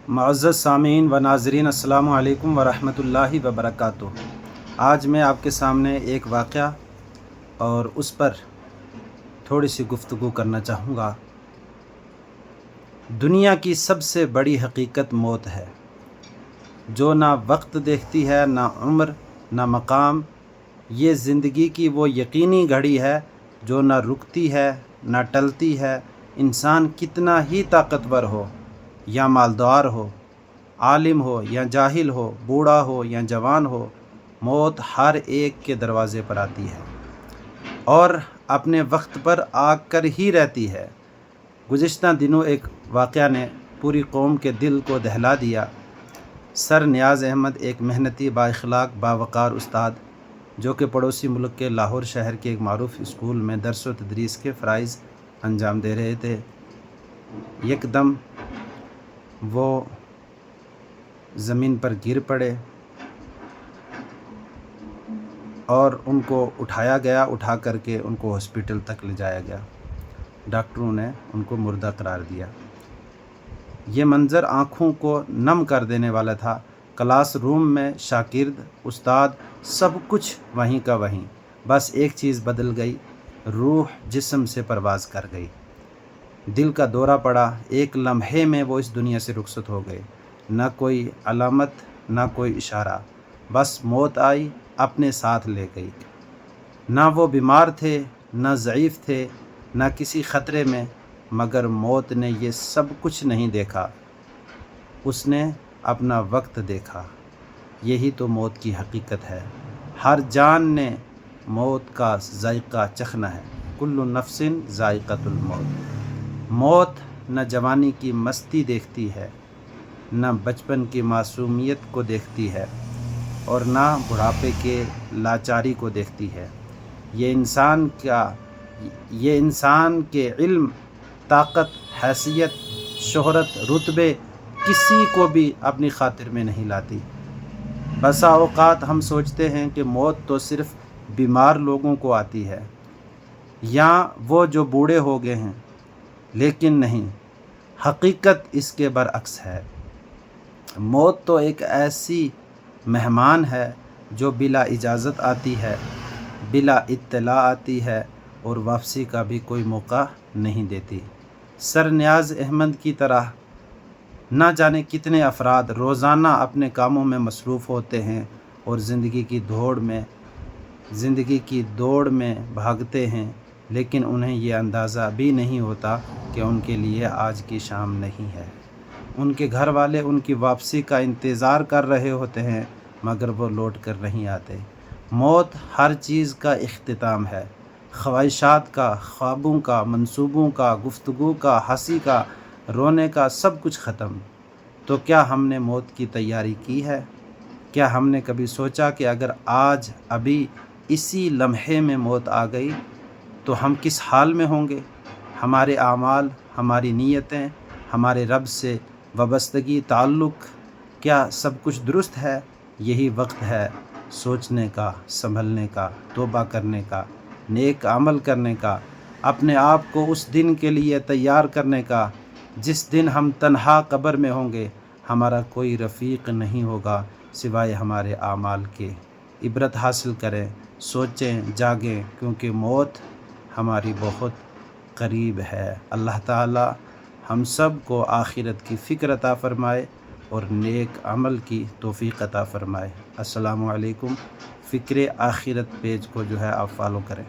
معزز سامعین و ناظرین، السلام علیکم ورحمۃ اللہ وبرکاتہ۔ آج میں آپ کے سامنے ایک واقعہ اور اس پر تھوڑی سی گفتگو کرنا چاہوں گا۔ دنیا کی سب سے بڑی حقیقت موت ہے، جو نہ وقت دیکھتی ہے، نہ عمر، نہ مقام۔ یہ زندگی کی وہ یقینی گھڑی ہے جو نہ رکتی ہے نہ ٹلتی ہے۔ انسان کتنا ہی طاقتور ہو یا مالدار ہو، عالم ہو یا جاہل ہو، بوڑھا ہو یا جوان ہو، موت ہر ایک کے دروازے پر آتی ہے اور اپنے وقت پر آ کر ہی رہتی ہے۔ گزشتہ دنوں ایک واقعہ نے پوری قوم کے دل کو دہلا دیا۔ سر نیاز احمد ایک محنتی، بااخلاق، باوقار استاد، جو کہ پڑوسی ملک کے لاہور شہر کے ایک معروف اسکول میں درس و تدریس کے فرائض انجام دے رہے تھے۔ یک دم وہ زمین پر گر پڑے اور ان کو اٹھایا گیا، اٹھا کر کے ان کو ہاسپٹل تک لے جایا گیا۔ ڈاکٹروں نے ان کو مردہ قرار دیا۔ یہ منظر آنکھوں کو نم کر دینے والا تھا۔ کلاس روم میں شاگرد، استاد، سب کچھ وہیں کا وہیں۔ بس ایک چیز بدل گئی، روح جسم سے پرواز کر گئی۔ دل کا دورہ پڑا، ایک لمحے میں وہ اس دنیا سے رخصت ہو گئے۔ نہ کوئی علامت، نہ کوئی اشارہ، بس موت آئی، اپنے ساتھ لے گئی۔ نہ وہ بیمار تھے، نہ ضعیف تھے، نہ کسی خطرے میں، مگر موت نے یہ سب کچھ نہیں دیکھا، اس نے اپنا وقت دیکھا۔ یہی تو موت کی حقیقت ہے۔ ہر جان نے موت کا ذائقہ چکھنا ہے۔ کل نفس ذائقۃ الموت۔ موت نہ جوانی کی مستی دیکھتی ہے، نہ بچپن کی معصومیت کو دیکھتی ہے، اور نہ بڑھاپے کے لاچاری کو دیکھتی ہے۔ یہ انسان کے علم، طاقت، حیثیت، شہرت، رتبے کسی کو بھی اپنی خاطر میں نہیں لاتی۔ بسا اوقات ہم سوچتے ہیں کہ موت تو صرف بیمار لوگوں کو آتی ہے یا وہ جو بوڑھے ہو گئے ہیں، لیکن نہیں، حقیقت اس کے برعکس ہے۔ موت تو ایک ایسی مہمان ہے جو بلا اجازت آتی ہے، بلا اطلاع آتی ہے اور واپسی کا بھی کوئی موقع نہیں دیتی۔ سر نیاز احمد کی طرح نہ جانے کتنے افراد روزانہ اپنے کاموں میں مصروف ہوتے ہیں اور زندگی کی دوڑ میں بھاگتے ہیں، لیکن انہیں یہ اندازہ بھی نہیں ہوتا کہ ان کے لیے آج کی شام نہیں ہے۔ ان کے گھر والے ان کی واپسی کا انتظار کر رہے ہوتے ہیں، مگر وہ لوٹ کر نہیں آتے۔ موت ہر چیز کا اختتام ہے، خواہشات کا، خوابوں کا، منصوبوں کا، گفتگو کا، ہنسی کا، رونے کا، سب کچھ ختم۔ تو کیا ہم نے موت کی تیاری کی ہے؟ کیا ہم نے کبھی سوچا کہ اگر آج ابھی اسی لمحے میں موت آ گئی تو ہم کس حال میں ہوں گے؟ ہمارے اعمال، ہماری نیتیں، ہمارے رب سے وابستگی، تعلق، کیا سب کچھ درست ہے؟ یہی وقت ہے سوچنے کا، سنبھلنے کا، توبہ کرنے کا، نیک عمل کرنے کا، اپنے آپ کو اس دن کے لیے تیار کرنے کا جس دن ہم تنہا قبر میں ہوں گے، ہمارا کوئی رفیق نہیں ہوگا سوائے ہمارے اعمال کے۔ عبرت حاصل کریں، سوچیں، جاگیں، کیونکہ موت ہماری بہت قریب ہے۔ اللہ تعالی ہم سب کو آخرت کی فکر عطا فرمائے اور نیک عمل کی توفیق عطا فرمائے۔ السلام علیکم۔ فکر آخرت پیج کو جو ہے آپ فالو کریں۔